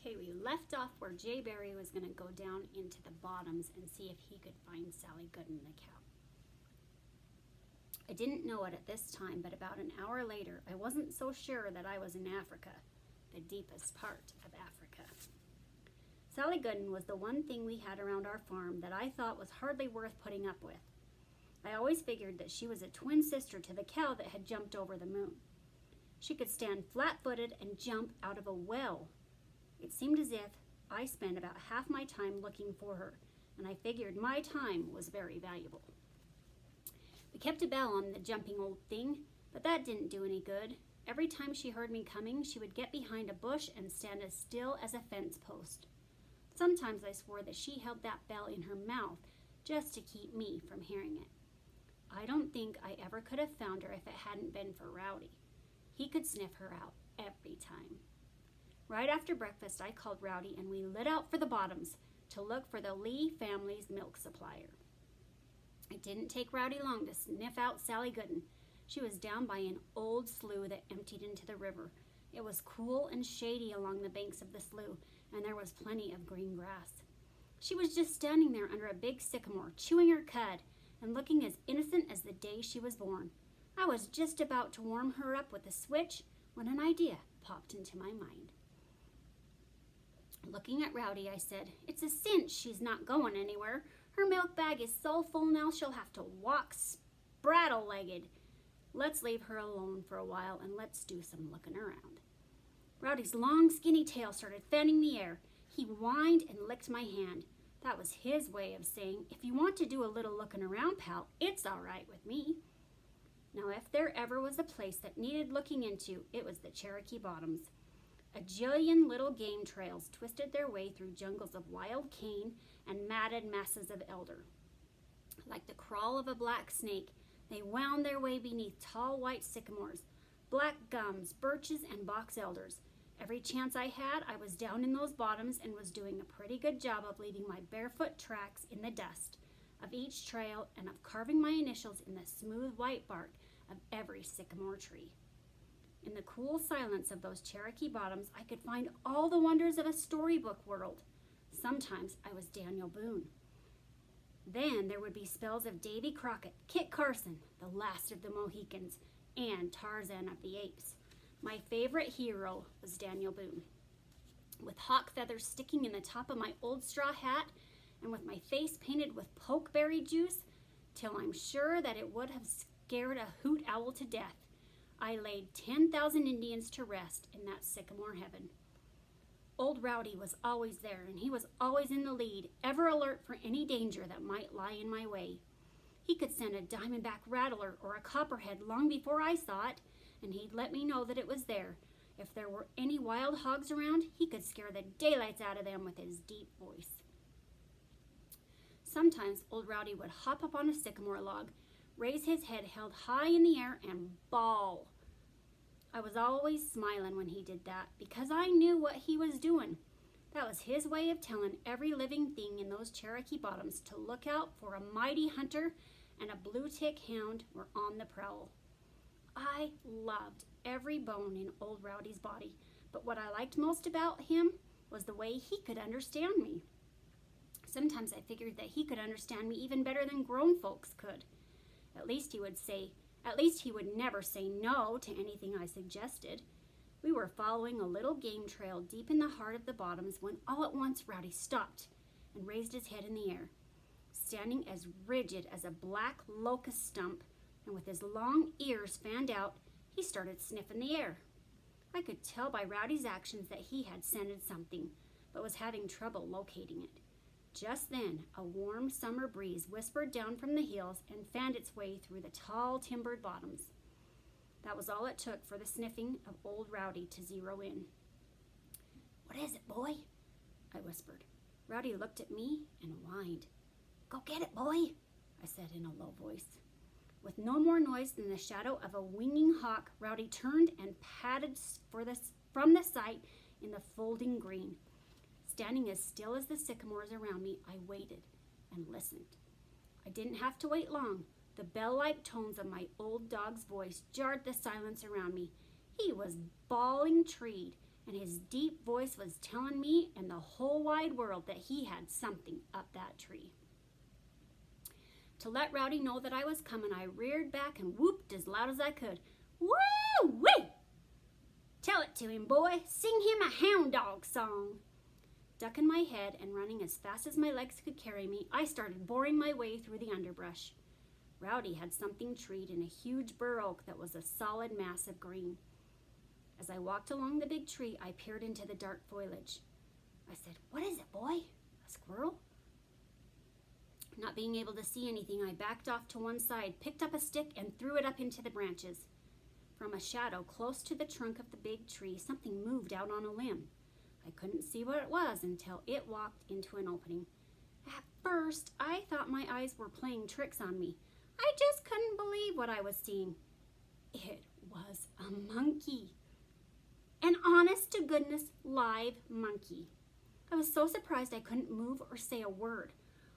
Okay, we left off where Jay Barry was going to go down into the bottoms and see if he could find Sally Gooden the cow. I didn't know it at this time, but about an hour later, I wasn't so sure that I was in Africa, the deepest part of Africa. Sally Gooden was the one thing we had around our farm that I thought was hardly worth putting up with. I always figured that she was a twin sister to the cow that had jumped over the moon. She could stand flat-footed and jump out of a well. It seemed as if I spent about half my time looking for her, and I figured my time was very valuable. We kept a bell on the jumping old thing, but that didn't do any good. Every time she heard me coming, she would get behind a bush and stand as still as a fence post. Sometimes I swore that she held that bell in her mouth just to keep me from hearing it. I don't think I ever could have found her if it hadn't been for Rowdy. He could sniff her out every time. Right after breakfast, I called Rowdy and we lit out for the bottoms to look for the Lee family's milk supplier. It didn't take Rowdy long to sniff out Sally Gooden. She was down by an old slough that emptied into the river. It was cool and shady along the banks of the slough, and there was plenty of green grass. She was just standing there under a big sycamore, chewing her cud, and looking as innocent as the day she was born. I was just about to warm her up with a switch when an idea popped into my mind. Looking at Rowdy, I said, "It's a cinch she's not going anywhere. Her milk bag is so full now she'll have to walk spraddle-legged. Let's leave her alone for a while and let's do some looking around." Rowdy's long, skinny tail started fanning the air. He whined and licked my hand. That was his way of saying, "If you want to do a little looking around, pal, it's all right with me." Now, if there ever was a place that needed looking into, it was the Cherokee Bottoms. A jillion little game trails twisted their way through jungles of wild cane and matted masses of elder. Like the crawl of a black snake, they wound their way beneath tall white sycamores, black gums, birches, and box elders. Every chance I had, I was down in those bottoms and was doing a pretty good job of leaving my barefoot tracks in the dust of each trail and of carving my initials in the smooth white bark of every sycamore tree. In the cool silence of those Cherokee Bottoms, I could find all the wonders of a storybook world. Sometimes I was Daniel Boone. Then there would be spells of Davy Crockett, Kit Carson, the last of the Mohicans, and Tarzan of the Apes. My favorite hero was Daniel Boone. With hawk feathers sticking in the top of my old straw hat, and with my face painted with pokeberry juice, till I'm sure that it would have scared a hoot owl to death, I laid 10,000 Indians to rest in that sycamore heaven. Old Rowdy was always there, and he was always in the lead, ever alert for any danger that might lie in my way. He could send a diamondback rattler or a copperhead long before I saw it, and he'd let me know that it was there. If there were any wild hogs around, he could scare the daylights out of them with his deep voice. Sometimes old Rowdy would hop up on a sycamore log, raise his head held high in the air, and bawl. I was always smiling when he did that because I knew what he was doing. That was his way of telling every living thing in those Cherokee Bottoms to look out for a mighty hunter and a blue-tick hound were on the prowl. I loved every bone in old Rowdy's body, but what I liked most about him was the way he could understand me. Sometimes I figured that he could understand me even better than grown folks could. At least he would never say no to anything I suggested. We were following a little game trail deep in the heart of the bottoms when all at once Rowdy stopped and raised his head in the air. Standing as rigid as a black locust stump and with his long ears fanned out, he started sniffing the air. I could tell by Rowdy's actions that he had scented something, but was having trouble locating it. Just then, a warm summer breeze whispered down from the hills and fanned its way through the tall timbered bottoms. That was all it took for the sniffing of old Rowdy to zero in. "What is it, boy?" I whispered. Rowdy looked at me and whined. "Go get it, boy," I said in a low voice. With no more noise than the shadow of a winging hawk, Rowdy turned and padded from the sight in the folding green. Standing as still as the sycamores around me, I waited and listened. I didn't have to wait long. The bell-like tones of my old dog's voice jarred the silence around me. He was bawling treed, and his deep voice was telling me and the whole wide world that he had something up that tree. To let Rowdy know that I was coming, I reared back and whooped as loud as I could. Woo-wee! Tell it to him, boy. Sing him a hound dog song. Ducking my head and running as fast as my legs could carry me, I started boring my way through the underbrush. Rowdy had something treed in a huge bur oak that was a solid mass of green. As I walked along the big tree, I peered into the dark foliage. I said, "What is it, boy? A squirrel?" Not being able to see anything, I backed off to one side, picked up a stick, and threw it up into the branches. From a shadow close to the trunk of the big tree, something moved out on a limb. I couldn't see what it was until it walked into an opening. At first, I thought my eyes were playing tricks on me. I just couldn't believe what I was seeing. It was a monkey. An honest-to-goodness live monkey. I was so surprised I couldn't move or say a word.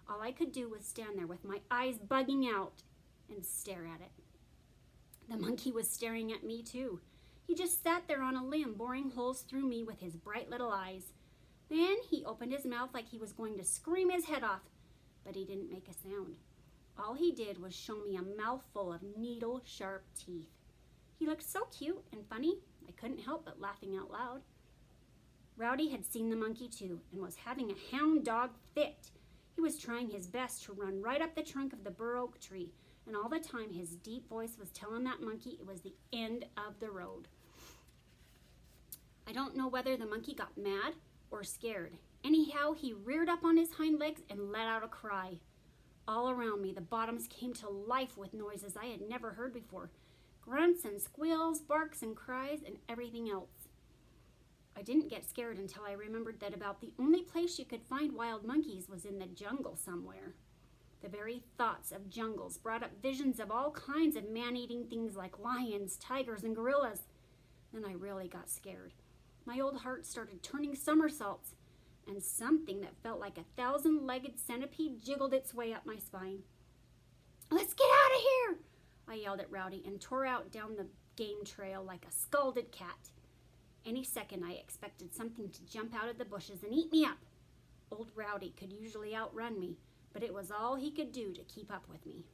All I could do was stand there with my eyes bugging out and stare at it. The monkey was staring at me too. He just sat there on a limb, boring holes through me with his bright little eyes. Then he opened his mouth like he was going to scream his head off, but he didn't make a sound. All he did was show me a mouthful of needle-sharp teeth. He looked so cute and funny, I couldn't help but laughing out loud. Rowdy had seen the monkey too and was having a hound dog fit. He was trying his best to run right up the trunk of the bur oak tree, and all the time his deep voice was telling that monkey it was the end of the road. I don't know whether the monkey got mad or scared. Anyhow, he reared up on his hind legs and let out a cry. All around me, the bottoms came to life with noises I had never heard before. Grunts and squeals, barks and cries, and everything else. I didn't get scared until I remembered that about the only place you could find wild monkeys was in the jungle somewhere. The very thoughts of jungles brought up visions of all kinds of man-eating things like lions, tigers, and gorillas. Then I really got scared. My old heart started turning somersaults, and something that felt like a 1,000-legged centipede jiggled its way up my spine. "Let's get out of here!" I yelled at Rowdy and tore out down the game trail like a scalded cat. Any second I expected something to jump out of the bushes and eat me up. Old Rowdy could usually outrun me, but it was all he could do to keep up with me.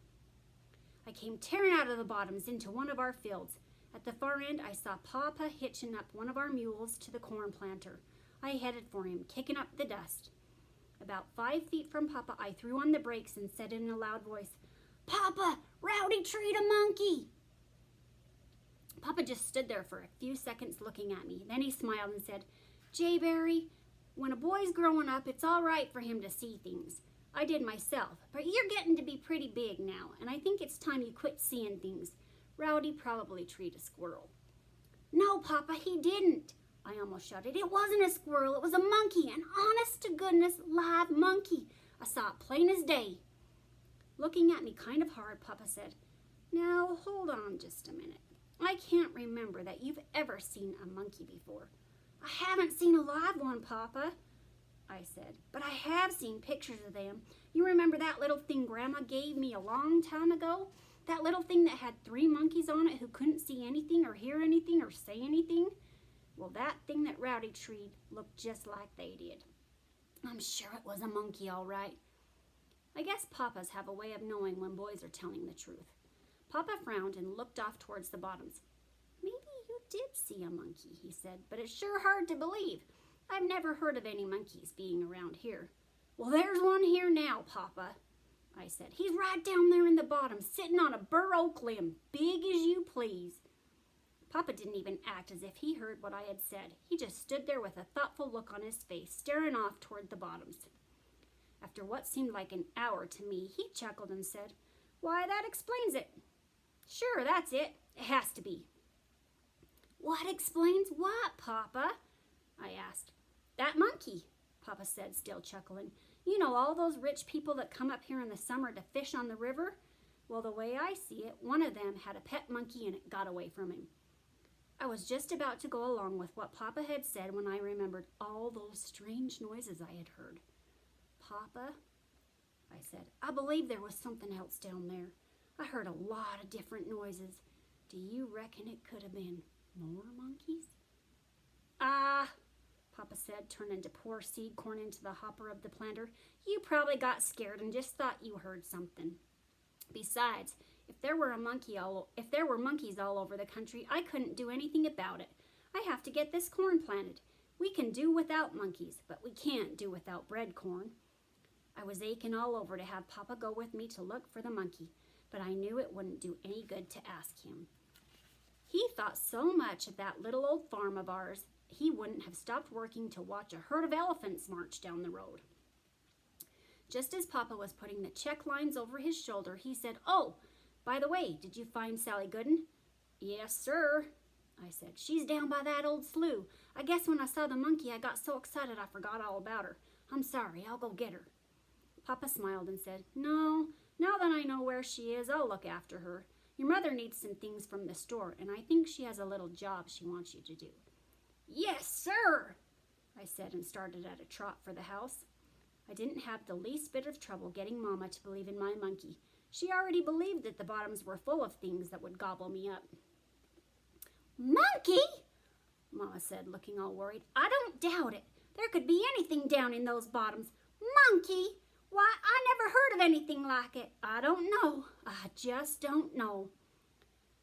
I came tearing out of the bottoms into one of our fields. At the far end, I saw Papa hitching up one of our mules to the corn planter. I headed for him, kicking up the dust. About 5 feet from Papa, I threw on the brakes and said in a loud voice, "Papa, Rowdy treed a monkey!" Papa just stood there for a few seconds looking at me. Then he smiled and said, "Jayberry, when a boy's growing up, it's all right for him to see things. I did myself, but you're getting to be pretty big now, and I think it's time you quit seeing things. Rowdy probably treed a squirrel." "No, Papa, he didn't," I almost shouted. "It wasn't a squirrel, it was a monkey, an honest-to-goodness live monkey. I saw it plain as day." Looking at me kind of hard, Papa said, "Now, hold on just a minute. I can't remember that you've ever seen a monkey before." "I haven't seen a live one, Papa," I said, "but I have seen pictures of them. You remember that little thing Grandma gave me a long time ago? That little thing that had 3 monkeys on it who couldn't see anything or hear anything or say anything? Well, that thing that Rowdy treed looked just like they did. I'm sure it was a monkey, all right." I guess Papas have a way of knowing when boys are telling the truth. Papa frowned and looked off towards the bottoms. "Maybe you did see a monkey," he said, "but it's sure hard to believe. I've never heard of any monkeys being around here." "Well, there's one here now, Papa," I said. "He's right down there in the bottom, sitting on a bur oak limb, big as you please." Papa didn't even act as if he heard what I had said. He just stood there with a thoughtful look on his face, staring off toward the bottoms. After what seemed like an hour to me, he chuckled and said, "Why, that explains it." "Sure, that's it. It has to be." "What explains what, Papa?" I asked. "That monkey," Papa said, still chuckling. "You know all those rich people that come up here in the summer to fish on the river? Well, the way I see it, one of them had a pet monkey and it got away from him." I was just about to go along with what Papa had said when I remembered all those strange noises I had heard. "Papa," I said, "I believe there was something else down there. I heard a lot of different noises. Do you reckon it could have been more monkeys?" Ah, Papa said, turning to pour seed corn into the hopper of the planter. You probably got scared and just thought you heard something. Besides, if there were monkeys all over the country, I couldn't do anything about it. I have to get this corn planted. We can do without monkeys, but we can't do without bread corn. I was aching all over to have Papa go with me to look for the monkey, but I knew it wouldn't do any good to ask him. He thought so much of that little old farm of ours, he wouldn't have stopped working to watch a herd of elephants march down the road. Just as Papa was putting the check lines over his shoulder, he said, "Oh, by the way, did you find Sally Gooden?" "Yes, sir," I said. "She's down by that old slough. I guess when I saw the monkey, I got so excited I forgot all about her. I'm sorry, I'll go get her." Papa smiled and said, "No, now that I know where she is, I'll look after her. Your mother needs some things from the store, and I think she has a little job she wants you to do." "Yes, sir," I said, and started at a trot for the house. I didn't have the least bit of trouble getting Mama to believe in my monkey. She already believed that the bottoms were full of things that would gobble me up. "Monkey?" Mama said, looking all worried. "I don't doubt it. There could be anything down in those bottoms. Monkey? Why, I never heard of anything like it. I don't know. I just don't know."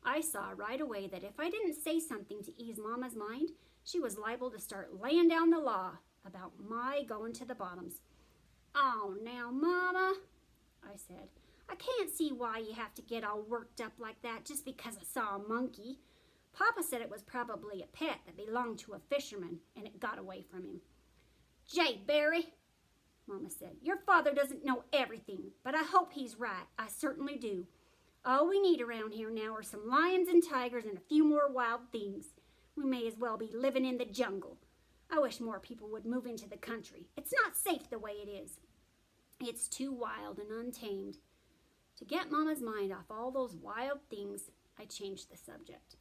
I saw right away that if I didn't say something to ease Mama's mind, she was liable to start laying down the law about my going to the bottoms. "Oh, now, Mama," I said, "I can't see why you have to get all worked up like that just because I saw a monkey. Papa said it was probably a pet that belonged to a fisherman, and it got away from him." "Jay Barry," Mama said, "your father doesn't know everything, but I hope he's right. I certainly do. All we need around here now are some lions and tigers and a few more wild things. We may as well be living in the jungle. I wish more people would move into the country. It's not safe the way it is. It's too wild and untamed." To get Mama's mind off all those wild things, I changed the subject.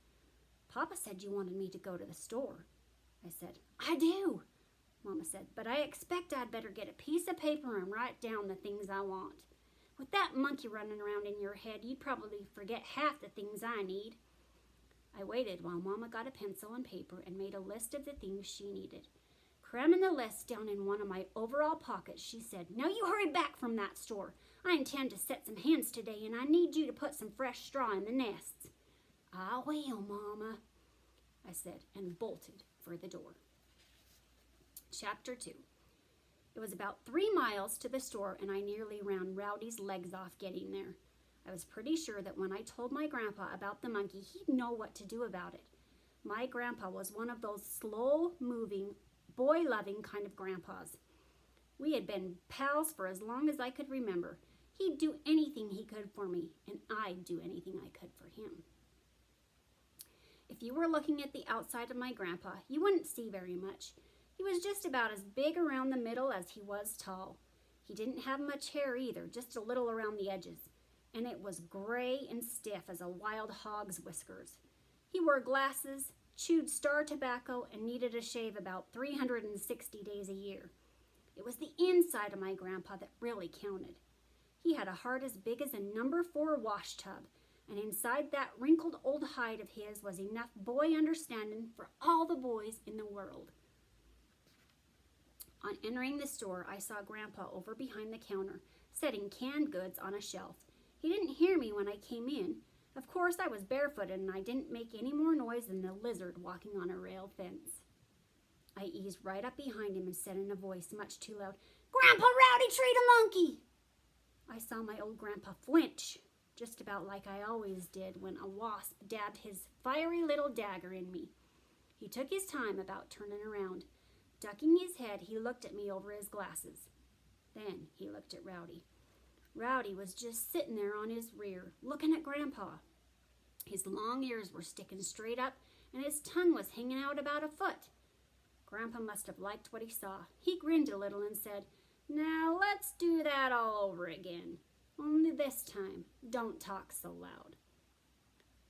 "Papa said you wanted me to go to the store." I said. "I do," Mama said, "but I expect I'd better get a piece of paper and write down the things I want. With that monkey running around in your head, you'd probably forget half the things I need." I waited while Mama got a pencil and paper and made a list of the things she needed. Cramming the list down in one of my overall pockets, she said, "Now you hurry back from that store. I intend to set some hens today, and I need you to put some fresh straw in the nests." "I will, Mama," I said, and bolted for the door. Chapter 2. It was about 3 miles to the store, and I nearly ran Rowdy's legs off getting there. I was pretty sure that when I told my grandpa about the monkey, he'd know what to do about it. My grandpa was one of those slow-moving, boy-loving kind of grandpas. We had been pals for as long as I could remember. He'd do anything he could for me, and I'd do anything I could for him. If you were looking at the outside of my grandpa, you wouldn't see very much. He was just about as big around the middle as he was tall. He didn't have much hair either, just a little around the edges, and it was gray and stiff as a wild hog's whiskers. He wore glasses, chewed star tobacco, and needed a shave about 360 days a year. It was the inside of my grandpa that really counted. He had a heart as big as a number 4 wash tub, and inside that wrinkled old hide of his was enough boy understanding for all the boys in the world. On entering the store, I saw Grandpa over behind the counter, setting canned goods on a shelf. He didn't hear me when I came in. Of course, I was barefooted, and I didn't make any more noise than a lizard walking on a rail fence. I eased right up behind him and said in a voice much too loud, "Grandpa Rowdy treat a monkey!" I saw my old grandpa flinch, just about like I always did when a wasp dabbed his fiery little dagger in me. He took his time about turning around. Ducking his head, he looked at me over his glasses. Then he looked at Rowdy. Rowdy was just sitting there on his rear, looking at Grandpa. His long ears were sticking straight up, and his tongue was hanging out about a foot. Grandpa must have liked what he saw. He grinned a little and said, "Now let's do that all over again. Only this time, don't talk so loud."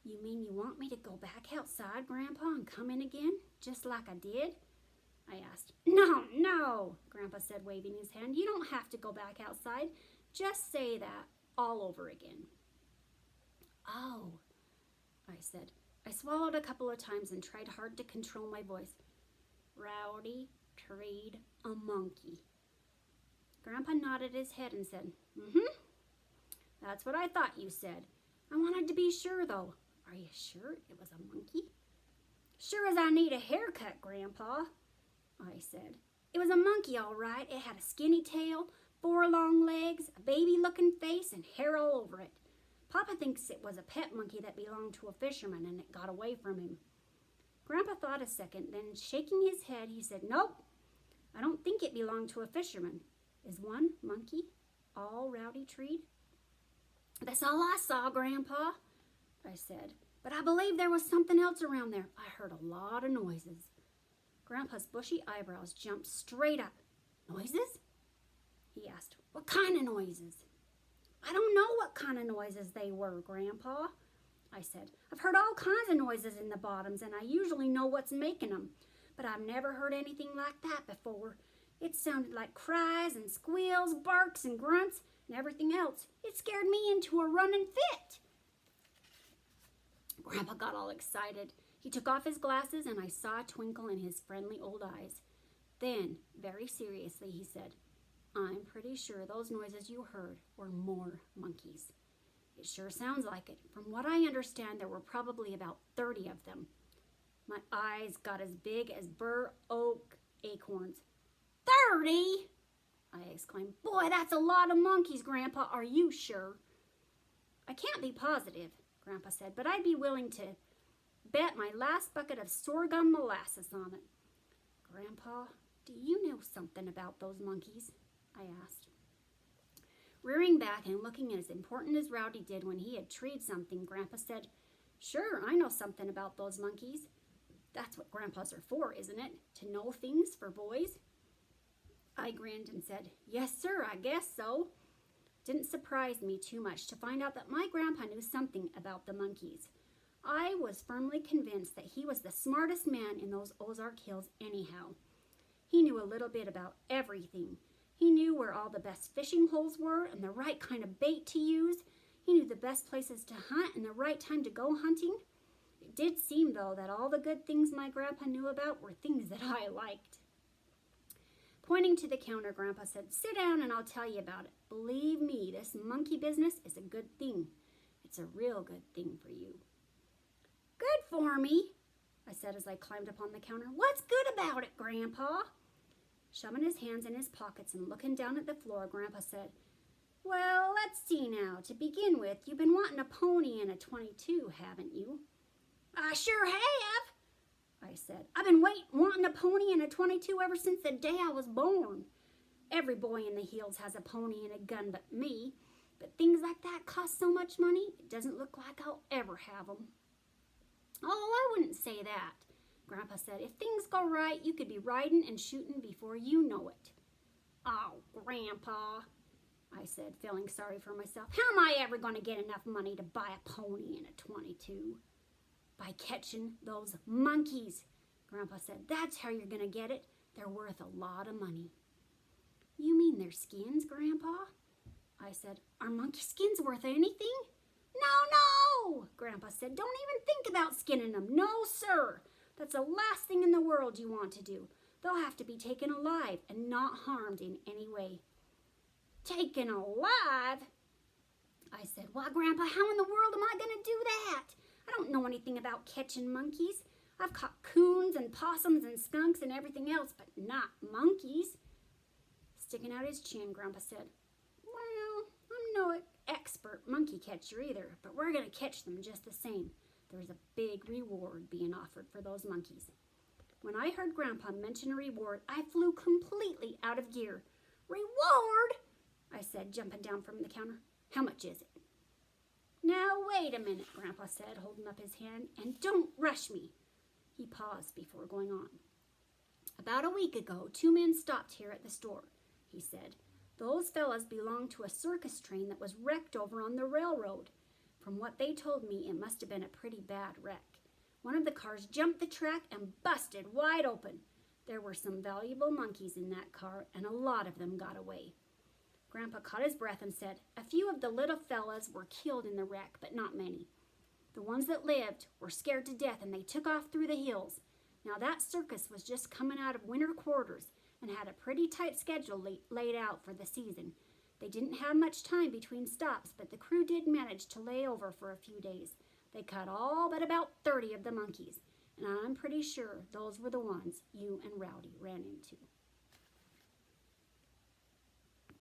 "You mean you want me to go back outside, Grandpa, and come in again, just like I did?" I asked. No, Grandpa said, waving his hand. "You don't have to go back outside. Just say that all over again." "Oh," I said. I swallowed a couple of times and tried hard to control my voice. Rowdy treed a monkey. Grandpa nodded his head and said, "Mm-hmm. That's what I thought you said. I wanted to be sure, though. Are you sure it was a monkey?" "Sure as I need a haircut, Grandpa," I said. "It was a monkey, all right. It had a skinny tail, 4 long legs, a baby-looking face, and hair all over it. Papa thinks it was a pet monkey that belonged to a fisherman, and it got away from him." Grandpa thought a second, then shaking his head, he said, "Nope, I don't think it belonged to a fisherman. Is one monkey all rowdy-treed?" "That's all I saw, Grandpa," I said. "But I believe there was something else around there. I heard a lot of noises." Grandpa's bushy eyebrows jumped straight up. "Noises?" he asked. "What kind of noises?" "I don't know what kind of noises they were, Grandpa," I said. "I've heard all kinds of noises in the bottoms, and I usually know what's making them. But I've never heard anything like that before. It sounded like cries and squeals, barks and grunts, and everything else. It scared me into a running fit." Grandpa got all excited. He took off his glasses, and I saw a twinkle in his friendly old eyes. Then, very seriously, he said, "I'm pretty sure those noises you heard were more monkeys. It sure sounds like it. From what I understand, there were probably about 30 of them." My eyes got as big as bur oak acorns. 30? I exclaimed. "Boy, that's a lot of monkeys, Grandpa. Are you sure?" "I can't be positive," Grandpa said, "but I'd be willing to bet my last bucket of sorghum molasses on it." "Grandpa, do you know something about those monkeys?" I asked. Rearing back and looking as important as Rowdy did when he had treed something, Grandpa said, "Sure, I know something about those monkeys. That's what grandpas are for, isn't it? To know things for boys?" I grinned and said, "Yes, sir, I guess so." Didn't surprise me too much to find out that my grandpa knew something about the monkeys. I was firmly convinced that he was the smartest man in those Ozark Hills anyhow. He knew a little bit about everything. He knew where all the best fishing holes were and the right kind of bait to use. He knew the best places to hunt and the right time to go hunting. It did seem, though, that all the good things my grandpa knew about were things that I liked. Pointing to the counter, Grandpa said, "Sit down and I'll tell you about it. Believe me, this monkey business is a good thing. It's a real good thing for you." "Good for me," I said as I climbed up on the counter. "What's good about it, Grandpa?" Shoving his hands in his pockets and looking down at the floor, Grandpa said, "Well, let's see now. To begin with, you've been wanting a pony and a 22, haven't you?" "I sure have," I said. "I've been wanting a pony and a 22 ever since the day I was born. Every boy in the hills has a pony and a gun but me. But things like that cost so much money, it doesn't look like I'll ever have them." "Oh, I wouldn't say that," Grandpa said. "If things go right, you could be riding and shooting before you know it." "Oh, Grandpa," I said, feeling sorry for myself. "How am I ever going to get enough money to buy a pony and a 22? "By catching those monkeys," Grandpa said. "That's how you're going to get it. They're worth a lot of money." "You mean their skins, Grandpa?" I said. "Are monkey skins worth anything?" No, Grandpa said. "Don't even think about skinning them. No, sir. That's the last thing in the world you want to do. They'll have to be taken alive and not harmed in any way." "Taken alive?" I said. "Why, Grandpa, how in the world am I going to do that? I don't know anything about catching monkeys. I've caught coons and possums and skunks and everything else, but not monkeys." Sticking out his chin, Grandpa said, "Well, I'm no expert monkey catcher either, but we're going to catch them just the same. There's a big reward being offered for those monkeys." When I heard Grandpa mention a reward, I flew completely out of gear. "Reward?" I said, jumping down from the counter. "How much is it?" "Now, wait a minute," Grandpa said, holding up his hand, "and don't rush me." He paused before going on. "About a week ago, 2 men stopped here at the store," he said. "Those fellas belonged to a circus train that was wrecked over on the railroad. From what they told me, it must have been a pretty bad wreck. One of the cars jumped the track and busted wide open. There were some valuable monkeys in that car, and a lot of them got away." Grandpa caught his breath and said, "A few of the little fellas were killed in the wreck, but not many. The ones that lived were scared to death, and they took off through the hills. Now that circus was just coming out of winter quarters and had a pretty tight schedule laid out for the season. They didn't have much time between stops, but the crew did manage to lay over for a few days. They caught all but about 30 of the monkeys, and I'm pretty sure those were the ones you and Rowdy ran into.